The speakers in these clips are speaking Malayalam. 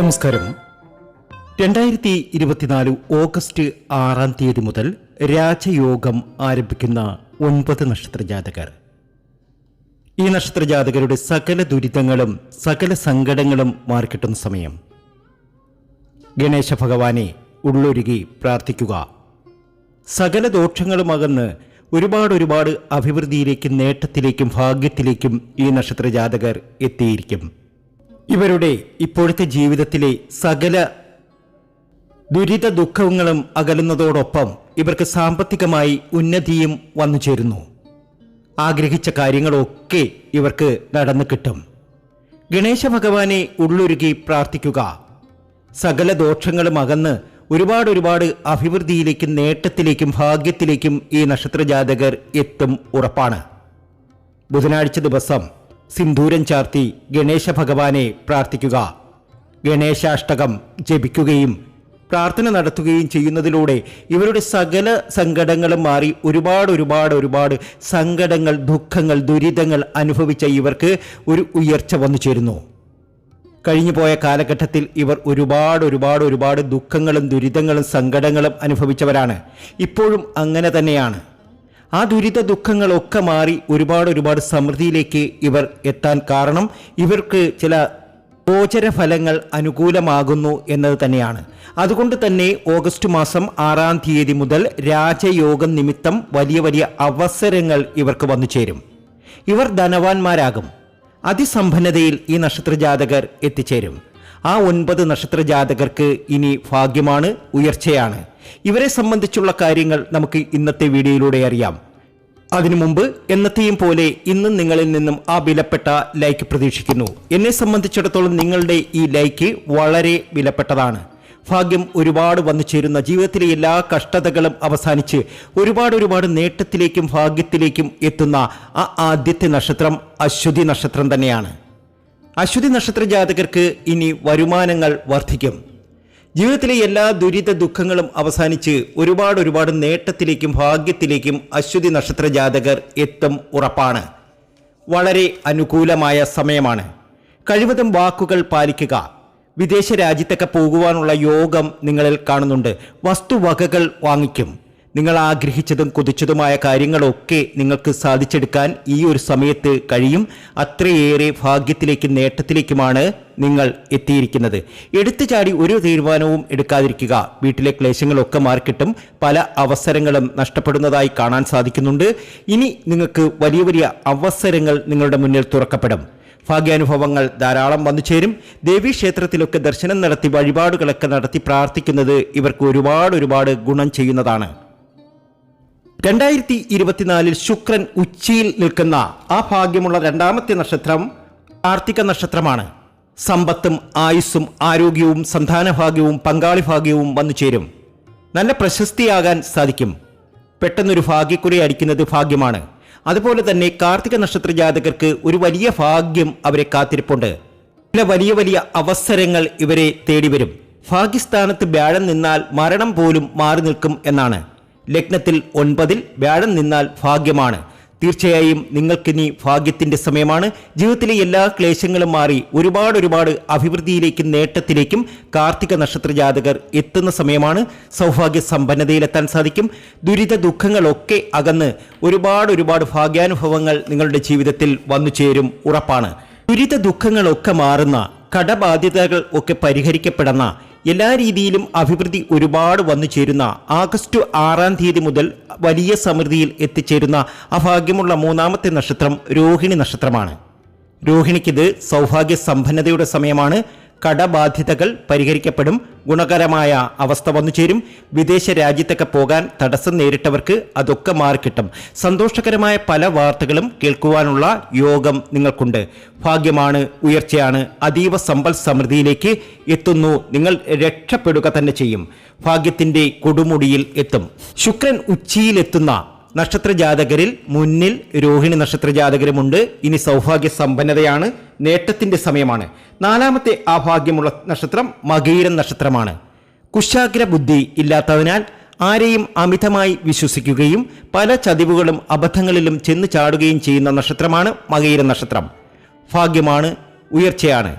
നമസ്കാരം. 2024 ഓഗസ്റ്റ് 6 മുതൽ രാജയോഗം ആരംഭിക്കുന്ന 9 നക്ഷത്രജാതകർ. ഈ നക്ഷത്രജാതകരുടെ സകല ദുരിതങ്ങളും സകല സങ്കടങ്ങളും മാറിക്കിട്ടുന്ന സമയം. ഗണേശ ഭഗവാനെ ഉള്ളൊരുകി പ്രാർത്ഥിക്കുക. സകല ദോഷങ്ങളും അകന്ന് ഒരുപാട് അഭിവൃദ്ധിയിലേക്കും നേട്ടത്തിലേക്കും ഭാഗ്യത്തിലേക്കും ഈ നക്ഷത്രജാതകർ എത്തിയിരിക്കും. ഇവരുടെ ഇപ്പോഴത്തെ ജീവിതത്തിലെ സകല ദുരിത ദുഃഖങ്ങളും അകലുന്നതോടൊപ്പം ഇവർക്ക് സാമ്പത്തികമായി ഉന്നതിയും വന്നു ചേരുന്നു. ആഗ്രഹിച്ച കാര്യങ്ങളൊക്കെ ഇവർക്ക് നടന്നു കിട്ടും. ഗണേശ ഭഗവാനെ ഉള്ളൊരുകി പ്രാർത്ഥിക്കുക. സകല ദോഷങ്ങളും അകന്ന് ഒരുപാട് അഭിവൃദ്ധിയിലേക്കും നേട്ടത്തിലേക്കും ഭാഗ്യത്തിലേക്കും ഈ നക്ഷത്രജാതകർ എത്തും ഉറപ്പാണ്. ബുധനാഴ്ച ദിവസം സിന്ദൂരം ചാർത്തി ഗണേശ ഭഗവാനെ പ്രാർത്ഥിക്കുക. ഗണേശാഷ്ടകം ജപിക്കുകയും പ്രാർത്ഥന നടത്തുകയും ചെയ്യുന്നതിലൂടെ ഇവരുടെ സകല സങ്കടങ്ങളും മാറി ഒരുപാട് സങ്കടങ്ങൾ, ദുഃഖങ്ങൾ, ദുരിതങ്ങൾ അനുഭവിച്ച ഇവർക്ക് ഒരു ഉയർച്ച വന്നു ചേരുന്നു. കഴിഞ്ഞുപോയ കാലഘട്ടത്തിൽ ഇവർ ഒരുപാട് ദുഃഖങ്ങളും ദുരിതങ്ങളും സങ്കടങ്ങളും അനുഭവിച്ചവരാണ്. ഇപ്പോഴും അങ്ങനെ തന്നെയാണ്. ആ ദുരിത ദുഃഖങ്ങളൊക്കെ മാറി ഒരുപാട് സമൃദ്ധിയിലേക്ക് ഇവർ എത്താൻ കാരണം ഇവർക്ക് ചില ഗോചരഫലങ്ങൾ അനുകൂലമാകുന്നു എന്നത് തന്നെയാണ്. അതുകൊണ്ട് തന്നെ ഓഗസ്റ്റ് മാസം 6 മുതൽ രാജയോഗം നിമിത്തം വലിയ അവസരങ്ങൾ ഇവർക്ക് വന്നു ചേരും. ഇവർ ധനവാന്മാരാകും. അതിസമ്പന്നതയിൽ ഈ നക്ഷത്രജാതകർ എത്തിച്ചേരും. ആ 9 നക്ഷത്രജാതകർക്ക് ഇനി ഭാഗ്യമാണ്, ഉയർച്ചയാണ്. ഇവരെ സംബന്ധിച്ചുള്ള കാര്യങ്ങൾ നമുക്ക് ഇന്നത്തെ വീഡിയോയിലൂടെ അറിയാം. അതിനു മുമ്പ് എന്നത്തെയും പോലെ ഇന്നും നിങ്ങളിൽ നിന്നും ആ വിലപ്പെട്ട ലൈക്ക് പ്രതീക്ഷിക്കുന്നു. എന്നെ സംബന്ധിച്ചിടത്തോളം നിങ്ങളുടെ ഈ ലൈക്ക് വളരെ വിലപ്പെട്ടതാണ്. ഭാഗ്യം ഒരുപാട് വന്നു ചേരുന്ന, ജീവിതത്തിലെ എല്ലാ കഷ്ടതകളും അവസാനിച്ച് ഒരുപാട് നേട്ടത്തിലേക്കും ഭാഗ്യത്തിലേക്കും എത്തുന്ന ആ ആദ്യത്തെ നക്ഷത്രം അശ്വതി നക്ഷത്രം തന്നെയാണ്. അശ്വതി നക്ഷത്ര ജാതകർക്ക് ഇനി വരുമാനങ്ങൾ വർദ്ധിക്കും. ജീവിതത്തിലെ എല്ലാ ദുരിത ദുഃഖങ്ങളും അവസാനിച്ച് ഒരുപാട് നേട്ടത്തിലേക്കും ഭാഗ്യത്തിലേക്കും അശ്വതി നക്ഷത്ര ജാതകർ എത്തും ഉറപ്പാണ്. വളരെ അനുകൂലമായ സമയമാണ്. കഴിവതും വാക്കുകൾ പാലിക്കുക. വിദേശ രാജ്യത്തൊക്കെ പോകുവാനുള്ള യോഗം നിങ്ങളിൽ കാണുന്നുണ്ട്. വസ്തുവകകൾ വാങ്ങിക്കും. നിങ്ങൾ ആഗ്രഹിച്ചതും കൊതിച്ചതുമായ കാര്യങ്ങളൊക്കെ നിങ്ങൾക്ക് സാധിച്ചെടുക്കാൻ ഈ ഒരു സമയത്ത് കഴിയും. അത്രയേറെ ഭാഗ്യത്തിലേക്കും നേട്ടത്തിലേക്കുമാണ് നിങ്ങൾ എത്തിയിരിക്കുന്നത്. എടുത്തു ചാടി ഒരു തീരുമാനവും എടുക്കാതിരിക്കുക. വീട്ടിലെ ക്ലേശങ്ങളൊക്കെ മാറിക്കിട്ടും. പല അവസരങ്ങളും നഷ്ടപ്പെടുന്നതായി കാണാൻ സാധിക്കുന്നുണ്ട്. ഇനി നിങ്ങൾക്ക് വലിയ അവസരങ്ങൾ നിങ്ങളുടെ മുന്നിൽ തുറക്കപ്പെടും. ഭാഗ്യാനുഭവങ്ങൾ ധാരാളം വന്നു ചേരും. ദേവീക്ഷേത്രത്തിലൊക്കെ ദർശനം നടത്തി വഴിപാടുകളൊക്കെ നടത്തി പ്രാർത്ഥിക്കുന്നത് ഇവർക്ക് ഒരുപാട് ഗുണം ചെയ്യുന്നതാണ്. 2024 ശുക്രൻ ഉച്ചയിൽ നിൽക്കുന്ന ആ ഭാഗ്യമുള്ള 2ാമത്തെ നക്ഷത്രം കാർത്തിക നക്ഷത്രമാണ്. സമ്പത്തും ആയുസ്സും ആരോഗ്യവും സന്താനഭാഗ്യവും പങ്കാളി ഭാഗ്യവും വന്നു ചേരും. നല്ല പ്രശസ്തിയാകാൻ സാധിക്കും. പെട്ടെന്നൊരു ഭാഗ്യക്കുറി അടിക്കുന്നത് ഭാഗ്യമാണ്. അതുപോലെ തന്നെ കാർത്തിക നക്ഷത്ര ജാതകർക്ക് ഒരു വലിയ ഭാഗ്യം അവരെ കാത്തിരിപ്പുണ്ട്. ചില വലിയ അവസരങ്ങൾ ഇവരെ തേടി വരും. ഭാഗ്യസ്ഥാനത്ത് വ്യാഴം നിന്നാൽ മരണം പോലും മാറി നിൽക്കും എന്നാണ്. ലഗ്നത്തിൽ 9 വ്യാഴം നിന്നാൽ ഭാഗ്യമാണ്. തീർച്ചയായും നിങ്ങൾക്കിനി ഭാഗ്യത്തിന്റെ സമയമാണ്. ജീവിതത്തിലെ എല്ലാ ക്ലേശങ്ങളും മാറി ഒരുപാട് അഭിവൃദ്ധിയിലേക്കും നേട്ടത്തിലേക്കും കാർത്തിക നക്ഷത്ര ജാതകർ എത്തുന്ന സമയമാണ്. സൗഭാഗ്യ സമ്പന്നതയിലെത്താൻ സാധിക്കും. ദുരിത ദുഃഖങ്ങളൊക്കെ അകന്ന് ഒരുപാട് ഭാഗ്യാനുഭവങ്ങൾ നിങ്ങളുടെ ജീവിതത്തിൽ വന്നു ചേരും ഉറപ്പാണ്. ദുരിത ദുഃഖങ്ങളൊക്കെ മാറുന്ന, കടബാധ്യതകൾ ഒക്കെ പരിഹരിക്കപ്പെടുന്ന, എല്ലാ രീതിയിലും അഭിവൃദ്ധി ഒരുപാട് വന്നു ചേരുന്ന ഓഗസ്റ്റ് 6 മുതൽ വലിയ സമൃദ്ധിയിൽ എത്തിച്ചേരുന്ന അഭാഗ്യമുള്ള 3ാമത്തെ നക്ഷത്രം രോഹിണി നക്ഷത്രമാണ്. രോഹിണിക്കിത് സൗഭാഗ്യ സമ്പന്നതയുടെ സമയമാണ്. കടബാധ്യതകൾ പരിഹരിക്കപ്പെടും. ഗുണകരമായ അവസ്ഥ വന്നു ചേരും. വിദേശ രാജ്യത്തൊക്കെ പോകാൻ തടസ്സം നേരിട്ടവർക്ക് അതൊക്കെ മാറിക്കിട്ടും. സന്തോഷകരമായ പല വാർത്തകളും കേൾക്കുവാനുള്ള യോഗം നിങ്ങൾക്കുണ്ട്. ഭാഗ്യമാണ്, ഉയർച്ചയാണ്. അതീവ സമ്പൽ സമൃദ്ധിയിലേക്ക് എത്തുന്നു. നിങ്ങൾ രക്ഷപ്പെടുക തന്നെ ചെയ്യും. ഭാഗ്യത്തിന്റെ കൊടുമുടിയിൽ എത്തും. ശുക്രൻ ഉച്ചിയിലെത്തുന്ന നക്ഷത്രജാതകരിൽ മുന്നിൽ രോഹിണി നക്ഷത്രജാതകരുമുണ്ട്. ഇനി സൗഭാഗ്യ സമ്പന്നതയാണ്, നേട്ടത്തിന്റെ സമയമാണ്. 4ാമത്തെ ആ ഭാഗ്യമുള്ള നക്ഷത്രം മകയിരം നക്ഷത്രമാണ്. കുശാഗ്ര ബുദ്ധി ഇല്ലാത്തതിനാൽ ആരെയും അമിതമായി വിശ്വസിക്കുകയും പല ചതിവുകളും അബദ്ധങ്ങളിലും ചെന്ന് ചാടുകയും ചെയ്യുന്ന നക്ഷത്രമാണ് മകയിര നക്ഷത്രം. ഭാഗ്യമാണ്, ഉയർച്ചയാണ്.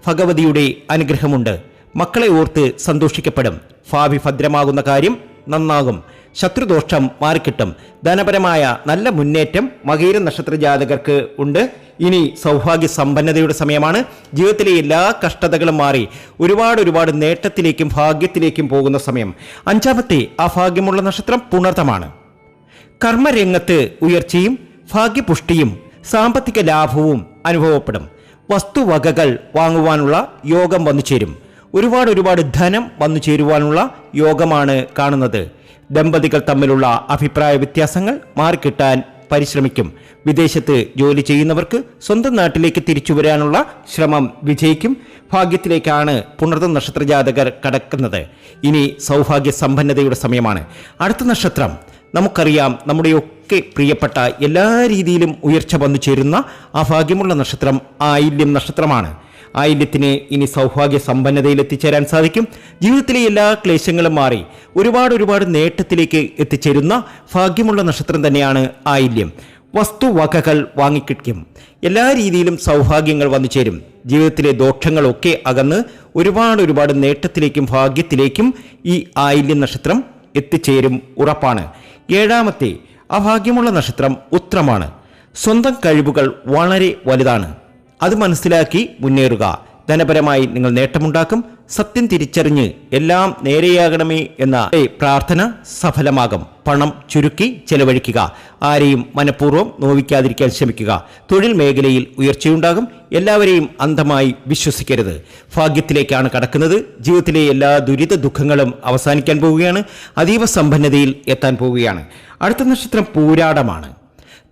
ഭഗവതിയുടെ അനുഗ്രഹമുണ്ട്. മക്കളെ ഓർത്ത് സന്തോഷിക്കപ്പെടും. ഭാവി ഭദ്രമാകുന്ന കാര്യം നന്നാകും. ശത്രുദോഷം മാറിക്കിട്ടും. ധനപരമായ നല്ല മുന്നേറ്റം മകീര നക്ഷത്ര ജാതകർക്ക് ഉണ്ട്. ഇനി സൗഭാഗ്യ സമ്പന്നതയുടെ സമയമാണ്. ജീവിതത്തിലെ എല്ലാ കഷ്ടതകളും മാറി ഒരുപാട് നേട്ടത്തിലേക്കും ഭാഗ്യത്തിലേക്കും പോകുന്ന സമയം. അഞ്ചാമത്തെ ആ ഭാഗ്യമുള്ള നക്ഷത്രം പുണർതമാണ്. കർമ്മരംഗത്ത് ഉയർച്ചയും ഭാഗ്യപുഷ്ടിയും സാമ്പത്തിക ലാഭവും അനുഭവപ്പെടും. വസ്തുവകകൾ വാങ്ങുവാനുള്ള യോഗം വന്നു ചേരും. ഒരുപാട് ധനം വന്നു ചേരുവാനുള്ള യോഗമാണ് കാണുന്നത്. ദമ്പതികൾ തമ്മിലുള്ള അഭിപ്രായ വ്യത്യാസങ്ങൾ മാറിക്കിട്ടാൻ പരിശ്രമിക്കും. വിദേശത്ത് ജോലി ചെയ്യുന്നവർക്ക് സ്വന്തം നാട്ടിലേക്ക് തിരിച്ചു വരാനുള്ള ശ്രമം വിജയിക്കും. ഭാഗ്യത്തിലേക്കാണ് പുണർതം നക്ഷത്ര ജാതകർ കടക്കുന്നത്. ഇനി സൗഭാഗ്യ സമ്പന്നതയുടെ സമയമാണ്. അടുത്ത നക്ഷത്രം നമുക്കറിയാം, നമ്മുടെയൊക്കെ പ്രിയപ്പെട്ട എല്ലാ രീതിയിലും ഉയർച്ച വന്നു ചേരുന്ന ആ ഭാഗ്യമുള്ള നക്ഷത്രം ആയില്യം നക്ഷത്രമാണ്. ആയില്യത്തിന് ഇനി സൗഭാഗ്യ സമ്പന്നതയിൽ എത്തിച്ചേരാൻ സാധിക്കും. ജീവിതത്തിലെ എല്ലാ ക്ലേശങ്ങളും മാറി ഒരുപാട് നേട്ടത്തിലേക്ക് എത്തിച്ചേരുന്ന ഭാഗ്യമുള്ള നക്ഷത്രം തന്നെയാണ് ആയില്യം. വസ്തുവകകൾ വാങ്ങിക്കിട്ടും. എല്ലാ രീതിയിലും സൗഭാഗ്യങ്ങൾ വന്നു ചേരും. ജീവിതത്തിലെ ദോഷങ്ങളൊക്കെ അകന്ന് ഒരുപാട് നേട്ടത്തിലേക്കും ഭാഗ്യത്തിലേക്കും ഈ ആയില്യം നക്ഷത്രം എത്തിച്ചേരും ഉറപ്പാണ്. ഏഴാമത്തെ അഭാഗ്യമുള്ള നക്ഷത്രം ഉത്രമാണ്. സ്വന്തം കഴിവുകൾ വളരെ വലുതാണ്. അത് മനസ്സിലാക്കി മുന്നേറുക. ധനപരമായി നിങ്ങൾ നേട്ടമുണ്ടാക്കും. സത്യം തിരിച്ചറിഞ്ഞ് എല്ലാം നേരെയാകണമേ എന്ന പ്രാർത്ഥന സഫലമാകും. പണം ചുരുക്കി ചെലവഴിക്കുക. ആരെയും മനഃപൂർവ്വം നോവിക്കാതിരിക്കാൻ ശ്രമിക്കുക. തൊഴിൽ മേഖലയിൽ ഉയർച്ചയുണ്ടാകും. എല്ലാവരെയും അന്ധമായി വിശ്വസിക്കരുത്. ഭാഗ്യത്തിലേക്കാണ് കടക്കുന്നത്. ജീവിതത്തിലെ എല്ലാ ദുരിത ദുഃഖങ്ങളും അവസാനിക്കാൻ പോവുകയാണ്. അതീവ സമ്പന്നതയിൽ എത്താൻ പോവുകയാണ്. അടുത്ത നക്ഷത്രം പൂരാടമാണ്.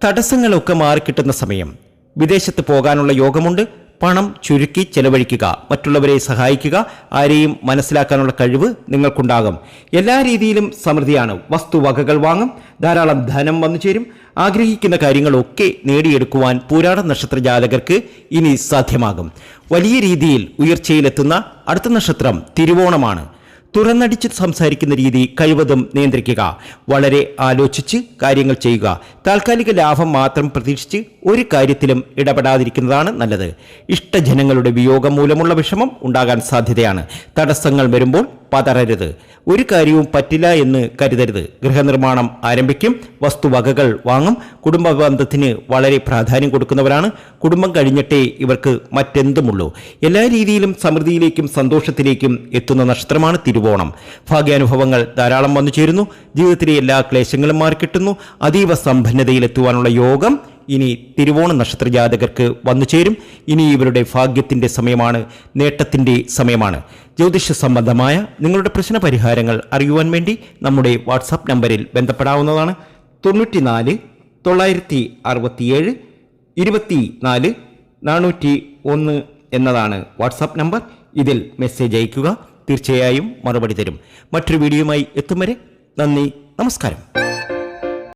തടസ്സങ്ങളൊക്കെ മാറിക്കിട്ടുന്ന സമയം. വിദേശത്ത് പോകാനുള്ള യോഗമുണ്ട്. പണം ചുരുക്കി ചെലവഴിക്കുക. മറ്റുള്ളവരെ സഹായിക്കുക. ആരെയും മനസ്സിലാക്കാനുള്ള കഴിവ് നിങ്ങൾക്കുണ്ടാകും. എല്ലാ രീതിയിലും സമൃദ്ധിയാണ്. വസ്തുവകകൾ വാങ്ങും. ധാരാളം ധനം വന്നു ചേരും. ആഗ്രഹിക്കുന്ന കാര്യങ്ങളൊക്കെ നേടിയെടുക്കുവാൻ പൂരാട നക്ഷത്ര ജാതകർക്ക് ഇനി സാധ്യമാകും. വലിയ രീതിയിൽ ഉയർച്ചയിലെത്തുന്ന അടുത്ത നക്ഷത്രം തിരുവോണമാണ്. തുറന്നടിച്ച് സംസാരിക്കുന്ന രീതി കഴിവതും നിയന്ത്രിക്കുക. വളരെ ആലോചിച്ച് കാര്യങ്ങൾ ചെയ്യുക. താൽക്കാലിക ലാഭം മാത്രം പ്രതീക്ഷിച്ച് ഒരു കാര്യത്തിലും ഇടപെടാതിരിക്കുന്നതാണ് നല്ലത്. ഇഷ്ടജനങ്ങളുടെ വിയോഗം മൂലമുള്ള വിഷമം ഉണ്ടാകാൻ സാധ്യതയാണ്. തടസ്സങ്ങൾ വരുമ്പോൾ പതറരുത്. ഒരു കാര്യവും പറ്റില്ല എന്ന് കരുതരുത്. ഗൃഹനിർമ്മാണം ആരംഭിക്കും. വസ്തുവകകൾ വാങ്ങും. കുടുംബ ബന്ധത്തിന് വളരെ പ്രാധാന്യം കൊടുക്കുന്നവരാണ്. കുടുംബം കഴിഞ്ഞിട്ടേ ഇവർക്ക് മറ്റെന്തുമുള്ളൂ. എല്ലാ രീതിയിലും സമൃദ്ധിയിലേക്കും സന്തോഷത്തിലേക്കും എത്തുന്ന നക്ഷത്രമാണ് തിരുവോണം. ഭാഗ്യാനുഭവങ്ങൾ ധാരാളം വന്നു ചേരുന്നു. ജീവിതത്തിലെ എല്ലാ ക്ലേശങ്ങളും മാറിക്കിട്ടുന്നു. അതീവ സമ്പന്നതയിലെത്തുവാനുള്ള യോഗം ഇനി തിരുവോണ നക്ഷത്ര ജാതകർക്ക് വന്നു ചേരും. ഇനി ഇവരുടെ ഭാഗ്യത്തിൻ്റെ സമയമാണ്. നേട്ടത്തിൻ്റെ സമയമാണ്. ജ്യോതിഷ സംബന്ധമായ നിങ്ങളുടെ പ്രശ്ന പരിഹാരങ്ങൾ അറിയുവാൻ വേണ്ടി നമ്മുടെ വാട്സാപ്പ് നമ്പറിൽ ബന്ധപ്പെടാവുന്നതാണ്. 94 967 24 401 എന്നതാണ് വാട്സാപ്പ് നമ്പർ. ഇതിൽ മെസ്സേജ് അയയ്ക്കുക. തീർച്ചയായും മറുപടി തരും. മറ്റൊരു വീഡിയോയുമായി എത്തും വരെ നന്ദി, നമസ്കാരം.